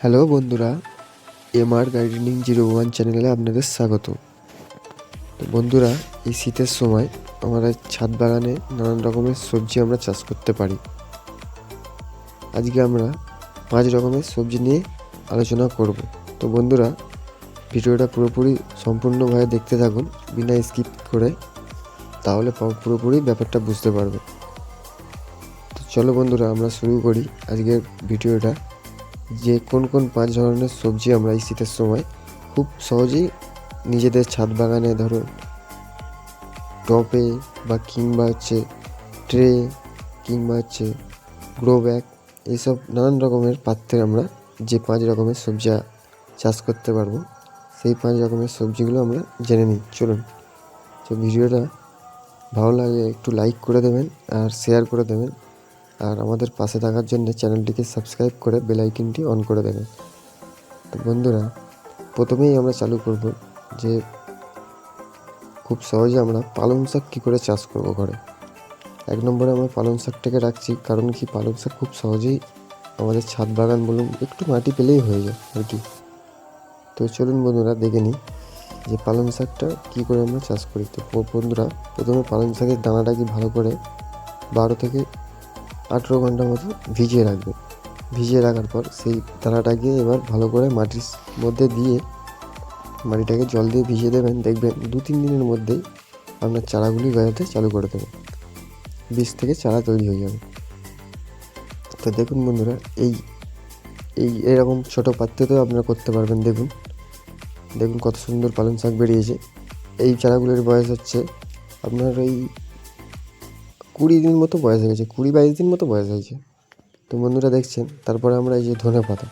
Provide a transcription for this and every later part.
Hello বন্ধুরা, MR gardening 01 চ্যানেলে আপনাদের স্বাগত। তো বন্ধুরা, এই শীতের সময় আমাদের ছাদ বাগানে নানান রকমের সবজি আমরা চাষ করতে পারি। আজকে আমরা 5 রকমের সবজি নিয়ে আলোচনা করব। তো বন্ধুরা, ভিডিওটা পুরোপুরি সম্পূর্ণভাবে দেখতে থাকুন বিনা স্কিপ করে, তাহলে পুরোপুরি ব্যাপারটা বুঝতে পারবে। তো চলো বন্ধুরা, আমরা শুরু করি আজকের ভিডিওটা, যে কোন কোন 5 ধরনের সবজি আমরা এই শীতের সময় খুব সহজেই নিজেদের ছাদ বাগানে, ধরুন টবে বা কিংবা ট্রে কিংবা গ্রো ব্যাগ, এইসব নানান রকমের পাত্রে আমরা যে 5 রকমের সবজি চাষ করতে পারবো, সেই 5 রকমের সবজিগুলো আমরা জেনে নিই। চলুন। তো ভিডিওটা ভালো লাগে একটু লাইক করে দেবেন আর শেয়ার করে দেবেন, আর আমাদের পাশে থাকার জন্য চ্যানেলটিকে সাবস্ক্রাইব করে বেল আইকনটি অন করে দেবেন। তো বন্ধুরা, প্রথমেই আমরা চালু করব যে খুব সহজে আমরা পালং শাক কী করে চাষ করব ঘরে। 1 নম্বরে আমরা পালং শাকটাকে রাখছি, কারণ কি পালং শাক খুব সহজেই আমাদের ছাদ বাগান বলুন, একটু মাটি পেলেই হয়ে যায় আর কি। তো চলুন বন্ধুরা, দেখে নিই যে পালং শাকটা কী করে আমরা চাষ করি। তো বন্ধুরা, প্রথমে পালং শাকের দানাটাকে ভালো করে 12 থেকে 18 ঘন্টা মতো ভিজিয়ে রাখবে। ভিজিয়ে রাখার পর সেই দানাটাকে এবার ভালো করে মাটির মধ্যে দিয়ে মাটিটাকে জল দিয়ে ভিজিয়ে দেবেন। দেখবেন 2-3 দিনের মধ্যেই আপনার চারাগুলি গজাতে চালু করে দেবে, বীজ থেকে চারা তৈরি হয়ে যাবে। তো দেখুন বন্ধুরা, এরকম ছোটো পাত্রেতেও আপনারা করতে পারবেন। দেখুন কত সুন্দর পালং শাক বেরিয়েছে। এই চারাগুলির বয়স হচ্ছে আপনার ওই 20 দিন মতো বয়স হয়ে গেছে, 20-22 দিন মতো বয়স হয়েছে। তো বন্ধুরা দেখছেন, তারপরে আমরা এই যে ধনে পাতা,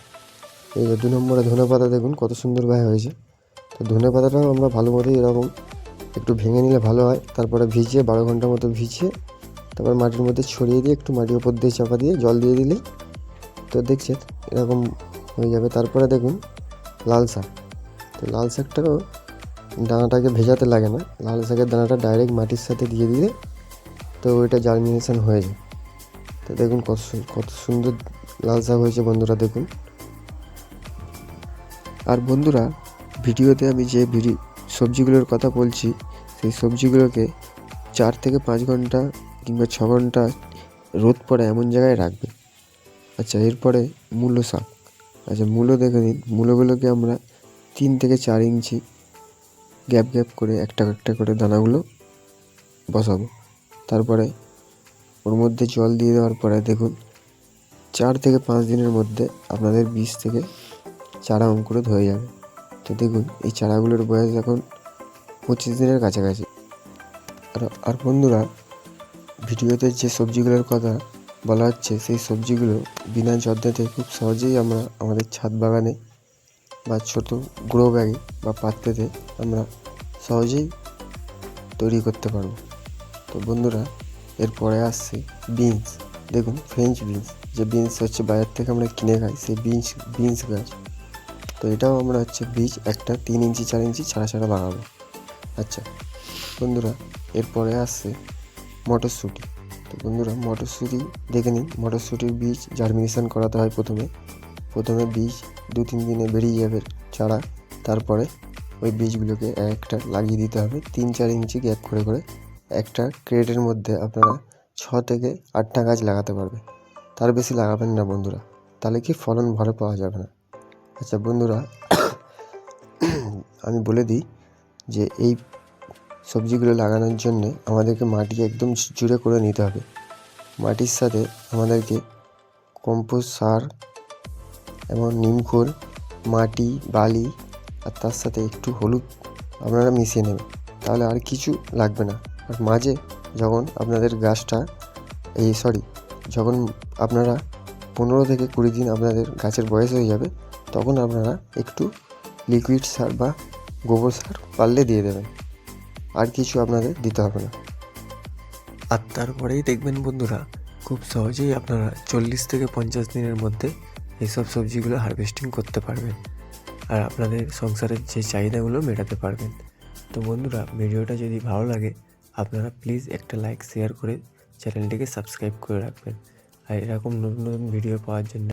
এই যে 2 নম্বরে ধনে পাতা, দেখুন কত সুন্দরভাবে হয়েছে। তো ধনে পাতাটাও আমরা ভালো মতো এরকম একটু ভেঙে নিলে ভালো হয়। তারপরে ভিজিয়ে 12 ঘন্টা মতো ভিজিয়ে তারপর মাটির মধ্যে ছড়িয়ে দিয়ে একটু মাটির ওপর দিয়ে চাপা দিয়ে জল দিয়ে দিলেই তো দেখছেন এরকম হয়ে যাবে। তারপরে দেখুন লাল শাক। তো লাল শাকটাও দানাটাকে ভেজাতে লাগে না, লাল শাকের দানাটা ডাইরেক্ট মাটির সাথে দিয়ে দিলে তো ওইটা জার্মিনেশন হয়ে যায়। তো দেখুন কত সুন্দর লাল শাক হয়েছে বন্ধুরা, দেখুন। আর বন্ধুরা, ভিডিওতে আমি যে সবজিগুলোর কথা বলছি, সেই সবজিগুলোকে 4 থেকে 5 ঘন্টা কিংবা 6 ঘন্টা রোদ পড়ে এমন জায়গায় রাখবে। আচ্ছা, এরপরে মূলো শাক। আচ্ছা, মূলো দেখে নিন। মূলোগুলোকে আমরা 3 থেকে 4 ইঞ্চি গ্যাপ করে একটা করে দানাগুলো বসাবো। তারপরে ওর মধ্যে জল দিয়ে দেওয়ার পরে দেখুন 4 থেকে 5 দিনের মধ্যে আপনাদের বীজ থেকে চারা অঙ্কুরিত হয়ে যাবে। তো দেখুন এই চারাগুলোর বয়স এখন 25 দিনের কাছাকাছি। আর বন্ধুরা, ভিডিওতে যে সবজিগুলোর কথা বলা হচ্ছে, সেই সবজিগুলো বিনা যত্নেতে খুব সহজেই আমরা আমাদের ছাদ বাগানে বা ছোটো গ্রো ব্যাগে বা পাত্রেতে আমরা সহজেই তৈরি করতে পারবো। তো বন্ধুরা, এরপরে আসছে বিনস। দেখুন ফ্রেঞ্চ বিনস, যে বিনস হচ্ছে বাজার থেকে আমরা কিনে খাই, সেই বিনস গাছ। তো এটাও আমরা বীজ একটা 3 ইঞ্চি 4 ইঞ্চি ছাড়া লাগাবো। আচ্ছা বন্ধুরা, এরপরে আসছে মটরশুঁটি। তো বন্ধুরা, মটরশুঁটি দেখে নিন। মটরশুঁটির বীজ জার্মিনেশন করাতে হয় প্রথমে বীজ 2-3 দিনে বেরিয়ে যাবে চারা। তারপরে ওই বীজগুলোকে একটা লাগিয়ে দিতে হবে 3-4 ইঞ্চি গ্যাপ করে। একটা ক্রেটের মধ্যে আপনারা 6 থেকে 8টা গাছ লাগাতে পারবে, তার বেশি লাগাবেন না বন্ধুরা, তাহলে কি ফলন ভালো পাওয়া যাবে না। আচ্ছা বন্ধুরা, আমি বলে দিই যে এই সবজিগুলো লাগানোর জন্যে আমাদেরকে মাটি একদম জুড়ে করে নিতে হবে। মাটির সাথে আমাদেরকে কম্পোস্ট সার এবং নিমখোল, মাটি, বালি আর তার সাথে একটু হলুদ আপনারা মিশিয়ে নেবেন, তাহলে আর কিছু লাগবে না। আর মাঝে যখন আপনাদের গাছটা যখন আপনারা 15 থেকে 20 দিন আপনাদের গাছের বয়স হয়ে যাবে, তখন আপনারা একটু লিকুইড সার বা গোবর সার পারলে দিয়ে দেবেন, আর কিছু আপনাদের দিতে হবে না। আর তারপরেই দেখবেন বন্ধুরা, খুব সহজেই আপনারা 40 থেকে 50 দিনের মধ্যে এইসব সবজিগুলো হারভেস্টিং করতে পারবেন, আর আপনাদের সংসারের যে চাহিদাগুলো মেটাতে পারবেন। তো বন্ধুরা, ভিডিওটা যদি ভালো লাগে আপনারা প্লিজ একটা লাইক শেয়ার করে চ্যানেলটিকে সাবস্ক্রাইব করে রাখবেন। আর এরকম নতুন ভিডিও পাওয়ার জন্য